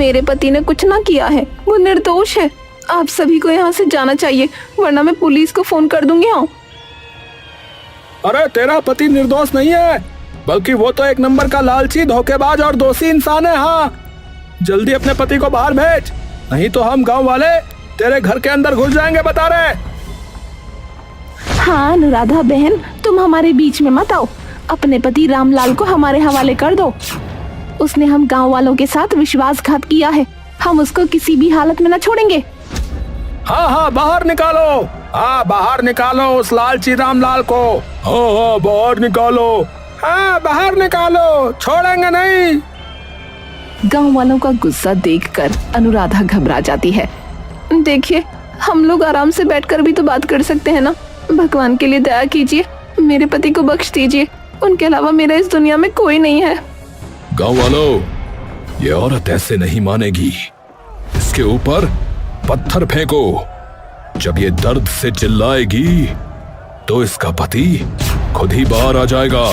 मेरे पति ने कुछ ना किया है, वो निर्दोष है। आप सभी को यहाँ से जाना चाहिए, वरना मैं पुलिस को फोन कर दूंगी। हाँ। अरे तेरा पति निर्दोष नहीं है, बल्कि वो तो एक नंबर का लालची, धोखेबाज और दोषी इंसान है। हाँ, जल्दी अपने पति को बाहर भेज, नहीं तो हम गांव वाले तेरे घर के अंदर घुस जाएंगे, बता रहे। हाँ अनुराधा बहन, तुम हमारे बीच में मत आओ। अपने पति रामलाल को हमारे हवाले कर दो। उसने हम गांव वालों के साथ विश्वासघात किया है, हम उसको किसी भी हालत में न छोड़ेंगे। हाँ हाँ, बाहर निकालो। हाँ, बाहर निकालो उस लालची रामलाल को। हाँ हाँ, बाहर निकालो। हाँ, बाहर निकालो, छोड़ेंगे नहीं। गांव वालों का गुस्सा देखकर अनुराधा घबरा जाती है। देखिए, हम लोग आराम से बैठकर भी तो बात कर सकते हैं ना। भगवान के लिए दया कीजिए, मेरे पति को बख्श दीजिए, उनके अलावा मेरा इस दुनिया में कोई नहीं है। गांव वालों, ये औरत ऐसे नहीं मानेगी, इसके ऊपर पत्थर फेंको। जब ये दर्द से चिल्लाएगी तो इसका पति खुद ही बाहर आ जाएगा।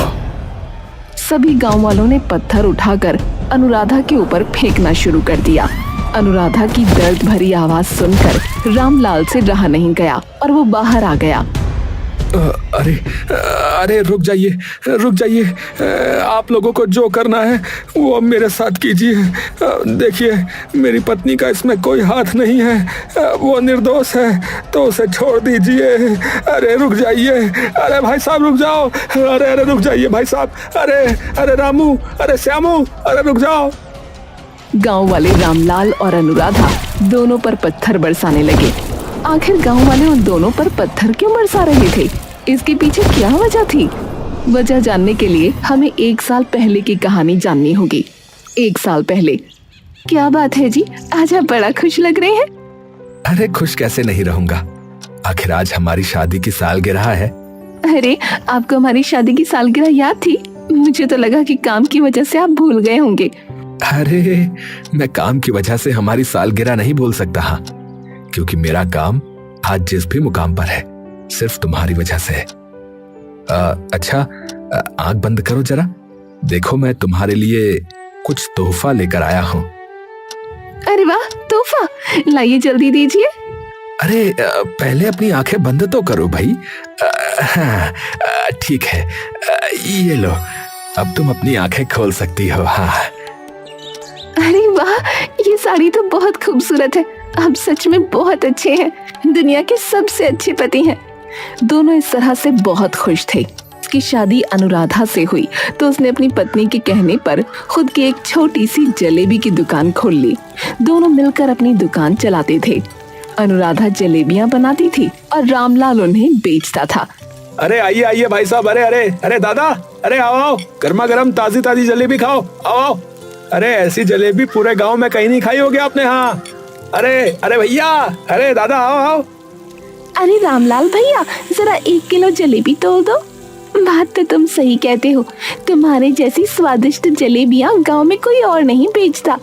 सभी गांव वालों ने पत्थर उठाकर अनुराधा के ऊपर फेंकना शुरू कर दिया। अनुराधा की दर्द भरी आवाज सुनकर रामलाल से रहा नहीं गया और वो बाहर आ गया। अरे अरे, रुक जाइए, रुक जाइए। आप लोगों को जो करना है वो अब मेरे साथ कीजिए। देखिए, मेरी पत्नी का इसमें कोई हाथ नहीं है, वो निर्दोष है, तो उसे छोड़ दीजिए। अरे रुक जाइए, अरे भाई साहब रुक जाओ। अरे अरे रुक जाइए भाई साहब। अरे अरे रामू, अरे श्यामू, अरे रुक जाओ। गांव वाले रामलाल और अनुराधा दोनों पर पत्थर बरसाने लगे। आखिर गांव वाले उन दोनों पर पत्थर क्यों बरसा रहे थे? इसके पीछे क्या वजह थी? वजह जानने के लिए हमें 1 साल पहले की कहानी जाननी होगी। 1 साल पहले। क्या बात है जी, आज आप बड़ा खुश लग रहे हैं। अरे खुश कैसे नहीं रहूंगा, आखिर आज हमारी शादी की सालगिरह है। अरे, आपको हमारी शादी की सालगिरह याद थी? मुझे तो लगा कि काम की वजह से आप भूल गए होंगे। अरे, मैं काम की वजह से हमारी सालगिरह नहीं भूल सकता। हाँ, क्योंकि मेरा काम आज जिस भी मुकाम पर है सिर्फ तुम्हारी वजह से है। अच्छा, आंख बंद करो जरा, देखो मैं तुम्हारे लिए कुछ तोहफा लेकर आया हूँ। अरे वाह, तोहफा लाइए, जल्दी दीजिए। अरे पहले अपनी आंखें बंद तो करो भाई। हाँ, ठीक है, ये लो, अब तुम अपनी आंखें खोल सकती हो। हाँ। अरे वाह, ये साड़ी तो बहुत खूबसूरत है, आप सच में बहुत अच्छे हैं, दुनिया के सबसे अच्छे पति हैं। दोनों इस तरह से बहुत खुश थे। उसकी शादी अनुराधा से हुई तो उसने अपनी पत्नी के कहने पर खुद की एक छोटी सी जलेबी की दुकान खोल ली। दोनों मिलकर अपनी दुकान चलाते थे। अनुराधा जलेबियां बनाती थी और रामलाल उन्हें बेचता था। अरे आइए आइए भाई साहब, अरे अरे अरे दादा, अरे आओ आओ, गर्मा गर्म ताजी ताजी जलेबी खाओ, आओ आओ। अरे ऐसी जलेबी पूरे गांव में कहीं नहीं खाई होगी आपने। हाँ, अरे अरे भैया, अरे दादा, आओ आओ। अरे रामलाल भैया, जरा 1 किलो जलेबी तोल दो। बात तो तुम सही कहते हो, तुम्हारे जैसी स्वादिष्ट जलेबियां गांव में कोई और नहीं बेचता।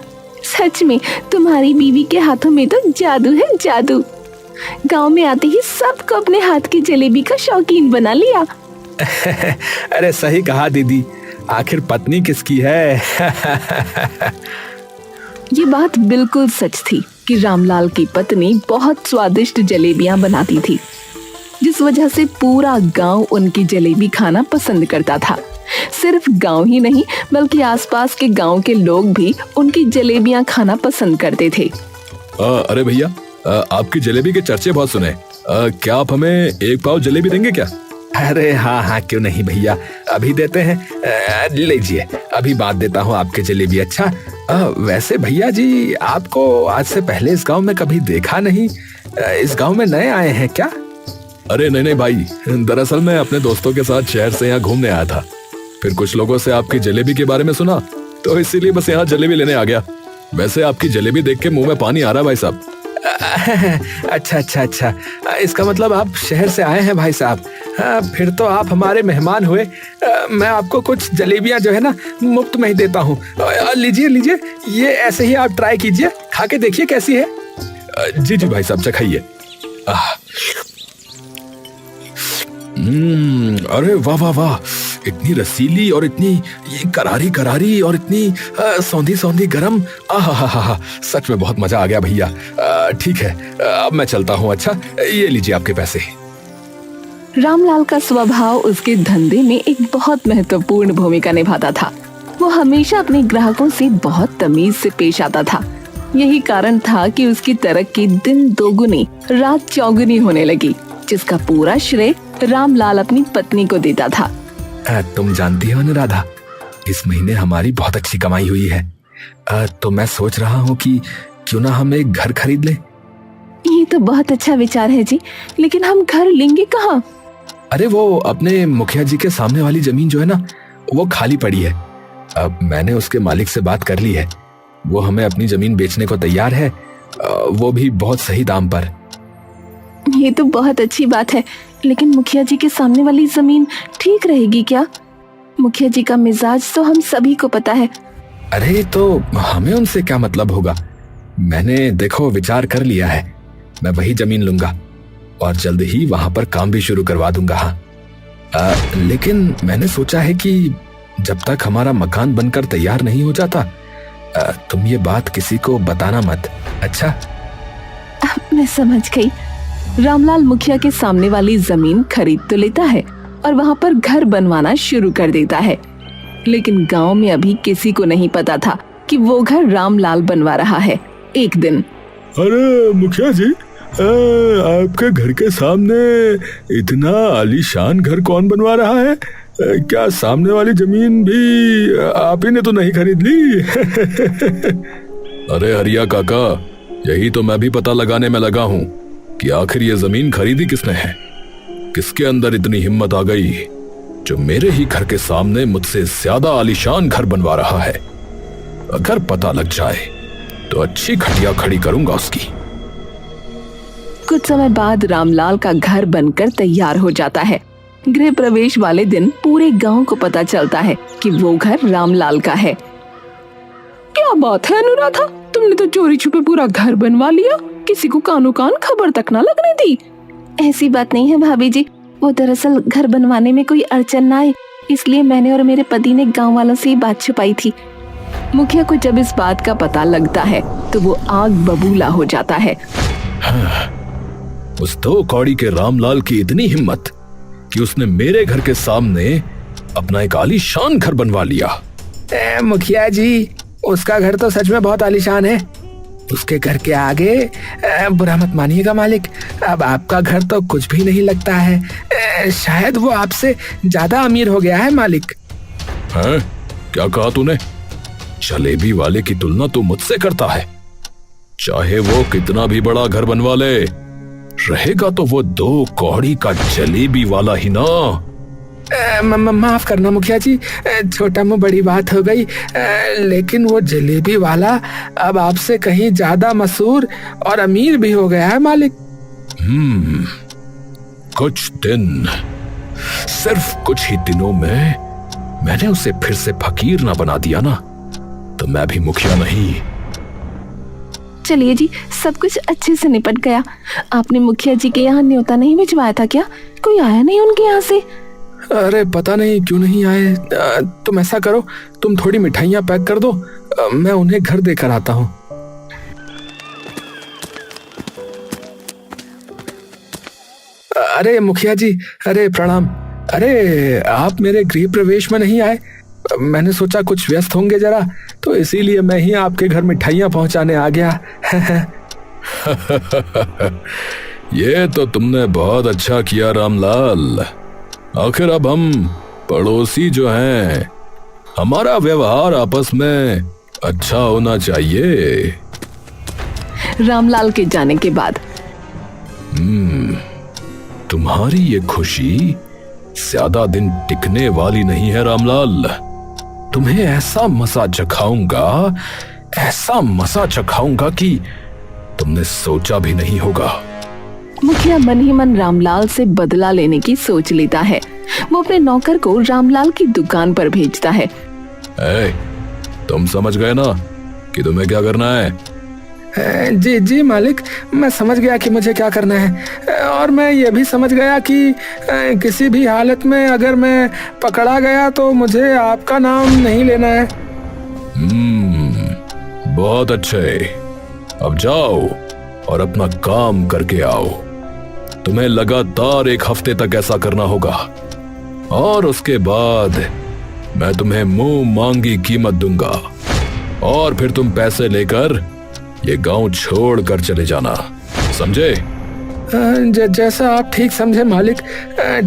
सच में तुम्हारी बीवी के हाथों में तो जादू है, जादू। गांव में आते ही सबको अपने हाथ की जलेबी का शौकीन बना लिया। अरे सही कहा दीदी, आखिर पत्नी किसकी है। ये बात बिल्कुल सच थी कि रामलाल की पत्नी बहुत स्वादिष्ट जलेबियां बनाती थी, जिस वजह से पूरा गांव उनकी जलेबी खाना पसंद करता था। सिर्फ गांव ही नहीं, बल्कि आसपास के गांव के लोग भी उनकी जलेबियां खाना पसंद करते थे। अरे भैया, आपकी जलेबी के चर्चे बहुत सुने, क्या आप हमें 1 पाव जलेबी देंगे क्या? अरे हाँ हाँ, क्यों नहीं भैया, अभी देते हैं। लीजिए, अभी बात देता हूँ आपके जलेबी। अच्छा, वैसे भैया जी, आपको आज से पहले इस गांव में कभी देखा नहीं, इस गांव में नए आए हैं क्या? अरे नहीं नहीं भाई, दरअसल मैं अपने दोस्तों के साथ शहर से यहाँ घूमने आया था, फिर कुछ लोगों से आपकी जलेबी के बारे में सुना, तो इसीलिए बस यहाँ जलेबी लेने आ गया। वैसे आपकी जलेबी देख के मुंह में पानी आ रहा है भाई साहब। अच्छा अच्छा अच्छा, इसका मतलब आप शहर से आए हैं भाई साहब। फिर तो आप हमारे मेहमान हुए। मैं आपको कुछ जलेबियां जो है ना मुफ्त में ही देता हूँ। लीजिए लीजिए, ये ऐसे ही आप ट्राई कीजिए, खा के देखिए कैसी है। जी जी भाई साहब, चखाइए। अरे वाह वाह वाह, इतनी रसीली और इतनी ये करारी करारी और इतनी सौंधी सौंधी गरम। आहा, सच में बहुत मजा आ गया भैया। ठीक है, अब मैं चलता हूँ। अच्छा, ये लीजिए आपके पैसे। रामलाल का स्वभाव उसके धंधे में एक बहुत महत्वपूर्ण भूमिका निभाता था। वो हमेशा अपने ग्राहकों से बहुत तमीज से पेश आता था। यही कारण था कि उसकी तरक्की दिन दोगुनी रात चौगुनी होने लगी, जिसका पूरा श्रेय रामलाल अपनी पत्नी को देता था। तुम जानती हो अनुराधा, इस महीने हमारी बहुत अच्छी कमाई हुई है। तो मैं सोच रहा हूँ कि क्यों ना हम एक घर खरीद लें। ये तो बहुत अच्छा विचार है जी, लेकिन हम घर लेंगे कहाँ? अरे वो अपने मुखिया जी के सामने वाली जमीन जो है ना, वो खाली पड़ी है। अब मैंने उसके मालिक से बात कर ली है, वो हमें अपनी जमीन बेचने को तैयार है, वो भी बहुत सही दाम पर। ये तो बहुत अच्छी बात है, लेकिन मुखिया जी के सामने वाली जमीन ठीक रहेगी क्या? मुखिया जी का मिजाज तो हम सभी को पता है। अरे तो हमें उनसे क्या मतलब होगा। मैंने देखो विचार कर लिया है, मैं वही जमीन लूंगा और जल्द ही वहां पर काम भी शुरू करवा दूंगा। हाँ, लेकिन मैंने सोचा है कि जब तक हमारा मकान बनकर तैयार नहीं हो जाता, तुम ये बात किसी को बताना मत। अच्छा? मैं समझ गई। रामलाल मुखिया के सामने वाली जमीन खरीद तो लेता है और वहाँ पर घर बनवाना शुरू कर देता है, लेकिन गांव में अभी किसी को नहीं पता था कि वो घर रामलाल बनवा रहा है। एक दिन, अरे मुखिया जी, आपके घर के सामने इतना आलीशान घर कौन बनवा रहा है? क्या सामने वाली जमीन भी आप ही ने तो नहीं खरीद ली? अरे हरिया काका, यही तो मैं भी पता लगाने में लगा हूँ कि आखिर ये जमीन खरीदी किसने है। किसके अंदर इतनी हिम्मत आ गई जो मेरे ही घर के सामने मुझसे ज्यादा आलीशान घर बनवा रहा है। अगर पता लग जाए तो अच्छी खटिया खड़ी करूंगा उसकी। कुछ समय बाद रामलाल का घर बनकर तैयार हो जाता है। गृह प्रवेश वाले दिन पूरे गांव को पता चलता है कि वो घर रामलाल का है। क्या बात है अनुराधा, तुमने तो चोरी छुपे पूरा घर बनवा लिया, किसी को कानो कान खबर तक ना लगने दी। ऐसी बात नहीं है भाभी जी, वो दरअसल घर बनवाने में कोई अड़चन ना आए, इसलिए मैंने और मेरे पति ने गांव वालों से ये बात छुपाई थी। मुखिया को जब इस बात का पता लगता है तो वो आग बबूला हो जाता है। उस दो कौड़ी के रामलाल की इतनी हिम्मत कि उसने मेरे घर के सामने अपना एक आलीशान घर बनवा लिया। मुखिया जी, उसका घर तो सच में बहुत आलीशान है। उसके घर के आगे बुरा मत मानिएगा मालिक, अब आपका घर तो कुछ भी नहीं लगता है। शायद वो आपसे ज्यादा अमीर हो गया है मालिक। हैं? क्या कहा तूने? जलेबी वाले की तुलना तू मुझसे करता है? चाहे वो कितना भी बड़ा घर बनवा ले, रहेगा तो वो दो कौड़ी का जलेबी वाला ही ना। माफ करना मुखिया जी, छोटा मुंह बड़ी बात हो गई, लेकिन वो जलेबी वाला अब आपसे कहीं ज्यादा मशहूर और अमीर भी हो गया है मालिक। कुछ दिन, सिर्फ कुछ ही दिनों में मैंने उसे फिर से फकीर ना बना दिया ना, तो मैं भी मुखिया नहीं। चलिए जी, सब कुछ अच्छे से निपट गया। आपने मुखिया जी के यहाँ न्योता नहीं भिजवाया था क्या? कोई आया नहीं उनके यहाँ से? अरे पता नहीं क्यों नहीं आए। तुम ऐसा करो, तुम थोड़ी मिठाइयाँ पैक कर दो, मैं उन्हें घर देकर आता हूँ। अरे मुखिया जी, अरे प्रणाम। अरे आप मेरे गृह प्रवेश में नहीं आए, मैंने सोचा कुछ व्यस्त होंगे जरा, तो इसीलिए मैं ही आपके घर मिठाइयाँ पहुँचाने आ गया। ये तो तुमने बहुत अच्छा किया रामलाल। आखिर अब हम पड़ोसी जो हैं, हमारा व्यवहार आपस में अच्छा होना चाहिए। रामलाल के जाने के बाद तुम्हारी ये खुशी ज्यादा दिन टिकने वाली नहीं है रामलाल। तुम्हें ऐसा मजा चखाऊंगा, ऐसा मजा चखाऊंगा कि तुमने सोचा भी नहीं होगा। मुखिया मन ही मन रामलाल से बदला लेने की सोच लेता है। वो अपने नौकर को रामलाल की दुकान पर भेजता है। तुम समझ गए ना कि तुम्हें क्या करना है? जी जी मालिक, मैं समझ गया कि मुझे क्या करना है, और मैं ये भी समझ गया कि किसी भी हालत में अगर मैं पकड़ा गया तो मुझे आपका नाम नहीं लेना है। बहुत अच्छे, अब जाओ और अपना काम करके आओ। तुम्हें लगातार 1 हफ्ते तक ऐसा करना होगा, और उसके बाद मैं तुम्हें मुंह मांगी कीमत दूंगा, और फिर तुम पैसे लेकर ये गांव छोड़ कर चले जाना, समझे? जैसा आप ठीक समझे मालिक,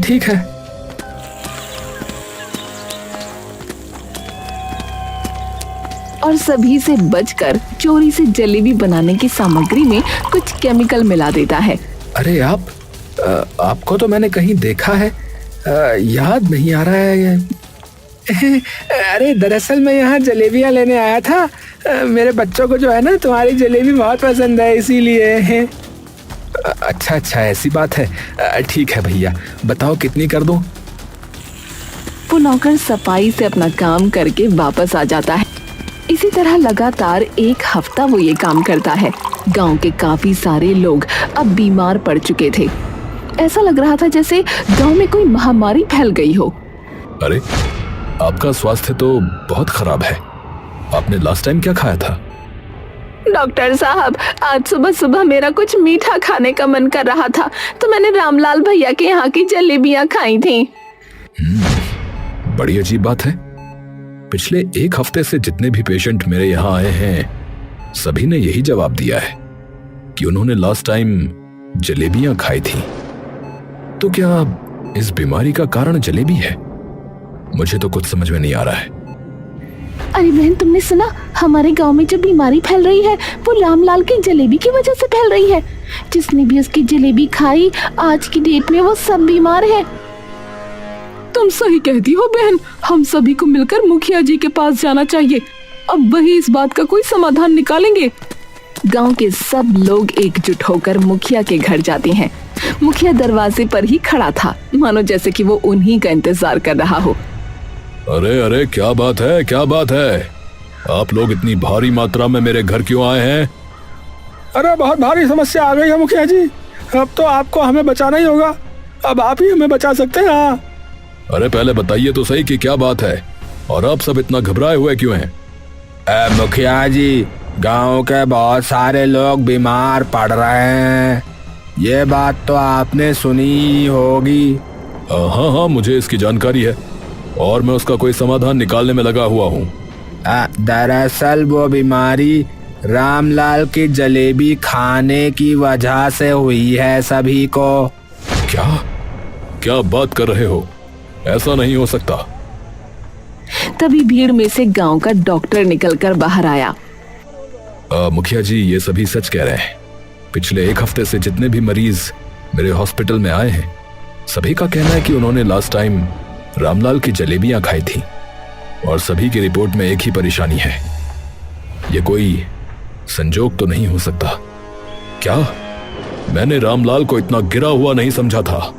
ठीक है। और सभी से बचकर चोरी से जलेबी बनाने की सामग्री में कुछ केमिकल मिला देता है। अरे आपको तो मैंने कहीं देखा है, याद नहीं आ रहा है। अरे दरअसल मैं यहाँ जलेबियाँ लेने आया था, मेरे बच्चों को जो है ना तुम्हारी जलेबी बहुत पसंद है, इसीलिए। अच्छा अच्छा, ऐसी बात है। ठीक है भैया, बताओ कितनी कर दूं? वो नौकर सफाई से अपना काम करके वापस आ जाता है। इसी तरह लगातार 1 हफ्ता वो ये काम करता है। गांव के काफी सारे लोग अब बीमार पड़ चुके थे। ऐसा लग रहा था जैसे गांव में कोई महामारी फैल गई हो। अरे, आपका स्वास्थ्य तो बहुत खराब है। आपने लास्ट टाइम क्या खाया था? डॉक्टर साहब, आज सुबह सुबह मेरा कुछ मीठा खाने का मन कर रहा था, तो मैंने रामलाल भैया के यहाँ की जलेबियाँ खाई थी। बड़ी अजीब बात है। पिछले 1 हफ्ते से जितने भी पेशेंट मेरे यहाँ आए हैं, सभी ने यही जवाब दिया है कि उन्होंने लास्ट टाइम जलेबियां खाई थी। तो क्या इस बीमारी का कारण जलेबी है? मुझे तो कुछ समझ में नहीं आ रहा है। अरे बहन, तुमने सुना? हमारे गांव में जो बीमारी फैल रही है वो रामलाल की जलेबी की वजह से फैल रही है। जिसने भी उसकी जलेबी खाई, आज की डेट में वो सब बीमार है। तुम सही कहती हो बहन, हम सभी को मिलकर मुखिया जी के पास जाना चाहिए। अब वही इस बात का कोई समाधान निकालेंगे। गांव के सब लोग एकजुट होकर मुखिया के घर जाते हैं। मुखिया दरवाजे पर ही खड़ा था, मानो जैसे कि वो उन्हीं का इंतजार कर रहा हो। अरे अरे, क्या बात है, क्या बात है? आप लोग इतनी भारी मात्रा में मेरे घर क्यों आए हैं? अरे बहुत भारी समस्या आ गई है मुखिया जी, अब तो आपको हमें बचाना ही होगा। अब आप ही हमें बचा सकते हैं। हाँ। अरे पहले बताइए तो सही कि क्या बात है, और आप सब इतना घबराए हुए क्यों हैं? मुखिया जी, गांव के बहुत सारे लोग बीमार पड़ रहे हैं। ये बात तो आपने सुनी होगी। हाँ हाँ, मुझे इसकी जानकारी है और मैं उसका कोई समाधान निकालने में लगा हुआ हूँ। दरअसल वो बीमारी रामलाल की जलेबी खाने की वजह से हुई है सभी को। क्या क्या बात कर रहे हो? ऐसा नहीं हो सकता। तभी भीड़ में से गांव का डॉक्टर निकलकर बाहर आया। मुखिया जी, ये सभी सच कह रहे हैं। पिछले 1 हफ्ते से जितने भी मरीज मेरे हॉस्पिटल में आए हैं, सभी का कहना है कि उन्होंने लास्ट टाइम रामलाल की जलेबियां खाई थी, और सभी की रिपोर्ट में एक ही परेशानी है। ये कोई संजोग तो नहीं हो सकता। क्या मैंने रामलाल को इतना गिरा हुआ नहीं समझा था?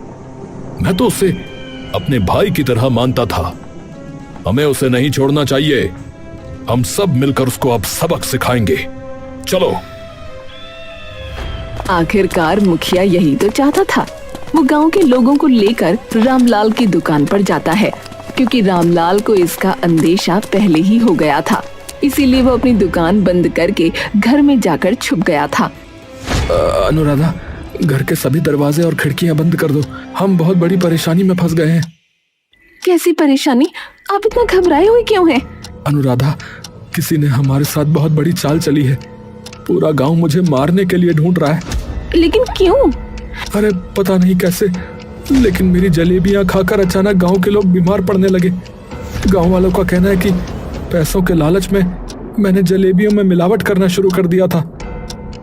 मैं तो उसे अपने भाई की तरह मानता था। हमें उसे नहीं छोड़ना चाहिए। हम सब मिलकर उसको अब सबक सिखाएंगे। चलो। आखिरकार मुखिया यही तो चाहता था। वो गांव के लोगों को लेकर रामलाल की दुकान पर जाता है, क्योंकि रामलाल को इसका अंदेशा पहले ही हो गया था। इसीलिए वो अपनी दुकान बंद करके घर में जाकर छुप गया था। अनुराधा, घर के सभी दरवाजे और खिड़कियां बंद कर दो। हम बहुत बड़ी परेशानी में फंस गए हैं। कैसी परेशानी? आप इतना घबराए हुए क्यों हैं? अनुराधा, किसी ने हमारे साथ बहुत बड़ी चाल चली है। पूरा गांव मुझे मारने के लिए ढूंढ रहा है। लेकिन क्यों? अरे पता नहीं कैसे, लेकिन मेरी जलेबियां खाकर अचानक गांव के लोग बीमार पड़ने लगे। गांव वालों का कहना है कि पैसों के लालच में मैंने जलेबियों में मिलावट करना शुरू कर दिया था,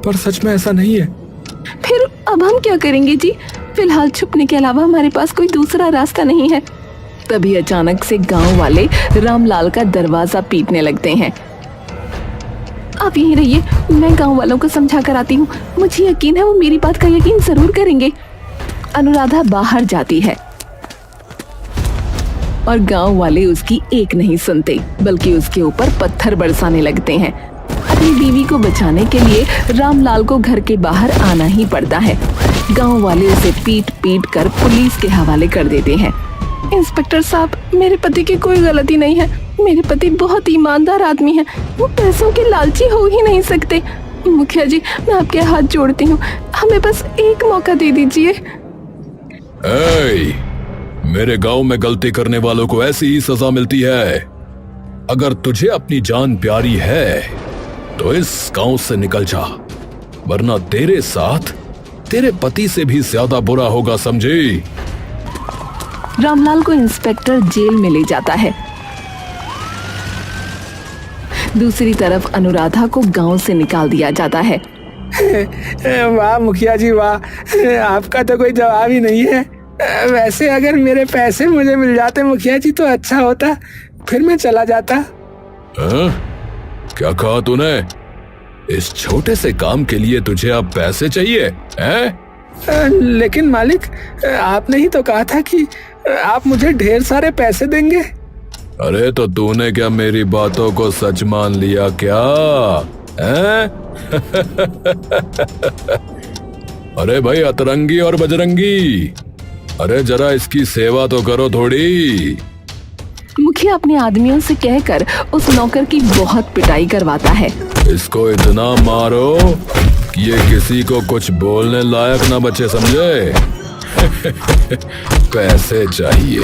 पर सच में ऐसा नहीं है। फिर अब हम क्या करेंगे जी? फिलहाल छुपने के अलावा हमारे पास कोई दूसरा रास्ता नहीं है। तभी अचानक से गांव वाले रामलाल का दरवाजा पीटने लगते हैं। आप यहीं रहिए, मैं गांव वालों को समझा कर आती हूँ। मुझे यकीन है वो मेरी बात का यकीन जरूर करेंगे। अनुराधा बाहर जाती है और गांव वाले उसकी एक नहीं सुनते, बल्कि उसके ऊपर पत्थर बरसाने लगते हैं। अपनी बीवी को बचाने के लिए रामलाल को घर के बाहर आना ही पड़ता है। गांव वाले उसे पीट पीट कर पुलिस के हवाले कर देते हैं। इंस्पेक्टर साहब, मेरे पति की कोई गलती नहीं है। मेरे पति बहुत ईमानदार आदमी हैं। वो पैसों के लालची हो ही नहीं सकते। मुखिया जी, मैं आपके हाथ जोड़ती हूँ, हमें बस एक मौका दे दीजिए। मेरे गांव में गलती करने वालों को ऐसी ही सजा मिलती है। अगर तुझे अपनी जान प्यारी है तो इस गांव से निकल जा, वरना तेरे साथ तेरे पति से भी ज्यादा बुरा होगा, समझी? रामलाल को इंस्पेक्टर जेल में ले जाता है। दूसरी तरफ अनुराधा को गांव से निकाल दिया जाता है। वाह मुखिया जी वाह, आपका तो कोई जवाब ही नहीं है। वैसे अगर मेरे पैसे मुझे मिल जाते मुखिया जी तो अच्छा होता, फिर मैं चला जाता। क्या कहा तूने? इस छोटे से काम के लिए तुझे अब पैसे चाहिए हैं? लेकिन मालिक, आपने ही तो कहा था कि आप मुझे ढेर सारे पैसे देंगे। अरे तो तूने क्या मेरी बातों को सच मान लिया क्या? हैं? अरे भाई अतरंगी और बजरंगी, अरे जरा इसकी सेवा तो करो थोड़ी। मुखिया अपने आदमियों से कहकर उस नौकर की बहुत पिटाई करवाता है। इसको इतना मारो कि ये किसी को कुछ बोलने लायक ना बचे, समझे? पैसे चाहिए।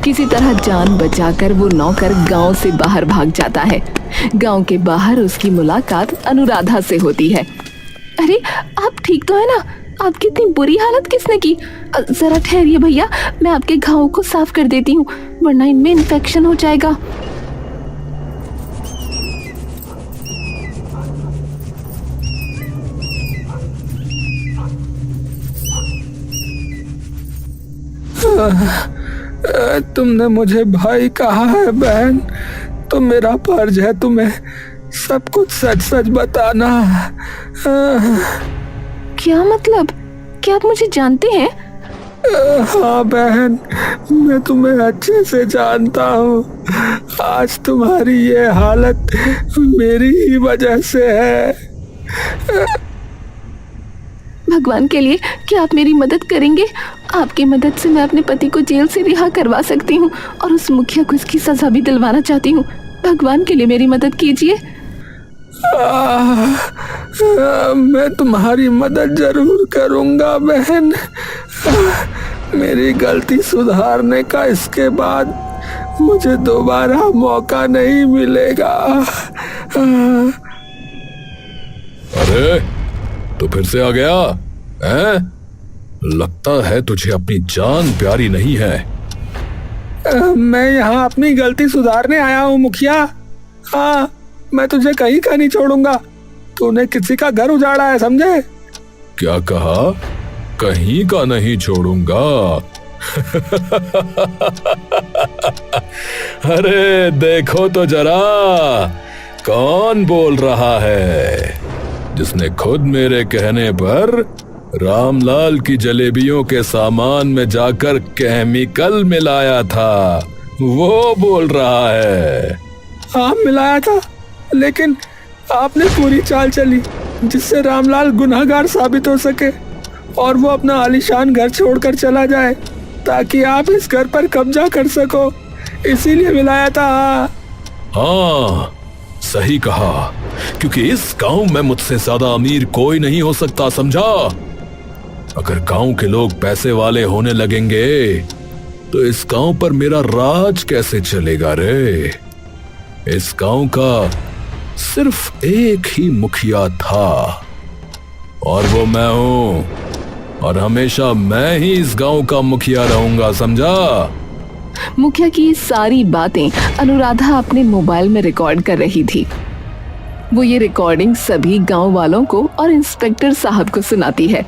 किसी तरह जान बचाकर वो नौकर गांव से बाहर भाग जाता है। गांव के बाहर उसकी मुलाकात अनुराधा से होती है। अरे आप ठीक तो है ना? आपकी इतनी बुरी हालत किसने की? जरा ठहरिए भैया, मैं आपके घावों को साफ कर देती हूँ, वरना इनमें इन्फेक्शन हो जाएगा। तुमने मुझे भाई कहा है बहन, तो मेरा फर्ज है तुम्हें सब कुछ सच सच बताना। क्या मतलब? क्या आप मुझे जानते हैं? हाँ बहन, मैं तुम्हें अच्छे से जानता हूँ। आज तुम्हारी ये हालत मेरी ही वजह से है। भगवान के लिए क्या आप मेरी मदद करेंगे? आपकी मदद से मैं अपने पति को जेल से रिहा करवा सकती हूँ और उस मुखिया को इसकी सजा भी दिलवाना चाहती हूँ। भगवान के लिए मेरी मदद कीजिए। मैं तुम्हारी मदद जरूर करूंगा बहन। मेरी गलती सुधारने का इसके बाद मुझे दोबारा मौका नहीं मिलेगा। अरे तो फिर से आ गया हैं? लगता है तुझे अपनी जान प्यारी नहीं है। मैं यहाँ अपनी गलती सुधारने आया हूँ मुखिया। हाँ, मैं तुझे कहीं का नहीं छोड़ूंगा। तूने किसी का घर उजाड़ा है, समझे? क्या कहा? कहीं का नहीं छोड़ूंगा? अरे देखो तो जरा, कौन बोल रहा है, जिसने खुद मेरे कहने पर रामलाल की जलेबियों के सामान में जाकर केमिकल मिलाया था, वो बोल रहा है। हाँ मिलाया था, लेकिन आपने पूरी चाल चली जिससे रामलाल गुनहगार साबित हो सके और वो अपना आलीशान घर छोड़कर चला जाए ताकि आप इस घर पर कब्जा कर सको, इसीलिए मिलाया था। हाँ सही कहा, क्योंकि इस गांव में मुझसे ज्यादा अमीर कोई नहीं हो सकता, समझा? अगर गांव के लोग पैसे वाले होने लगेंगे तो इस गांव पर मेरा राज कैसे चलेगा रे? इस गांव का सिर्फ एक ही मुखिया था और वो मैं हूं, और हमेशा मैं ही इस गांव का मुखिया रहूंगा, समझा? मुखिया की ये सारी बातें अनुराधा अपने मोबाइल में रिकॉर्ड कर रही थी। वो ये रिकॉर्डिंग सभी गांव वालों को और इंस्पेक्टर साहब को सुनाती है।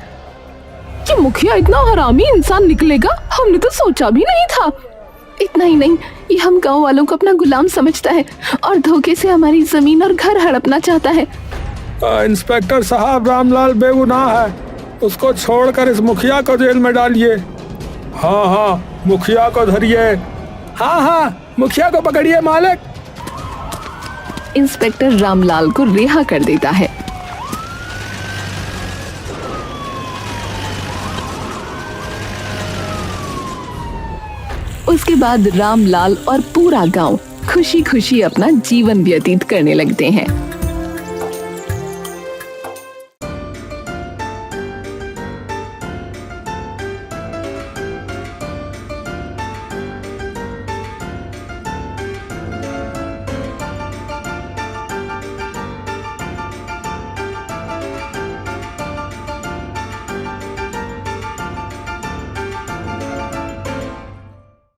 कि मुखिया इतना हरामी इंसान निकलेगा, हमने तो सोचा भी नहीं था। इतना ही नहीं, ये हम गांव वालों को अपना गुलाम समझता है और धोखे से हमारी जमीन और घर हड़पना चाहता है। इंस्पेक्टर साहब, रामलाल बेगुनाह है, उसको छोड़कर इस मुखिया को जेल में डालिए। हाँ हाँ, मुखिया को धरिए। हाँ हाँ, मुखिया को पकड़िए मालिक। इंस्पेक्टर रामलाल को रिहा कर देता है। उसके बाद रामलाल और पूरा गांव खुशी खुशी अपना जीवन व्यतीत करने लगते हैं।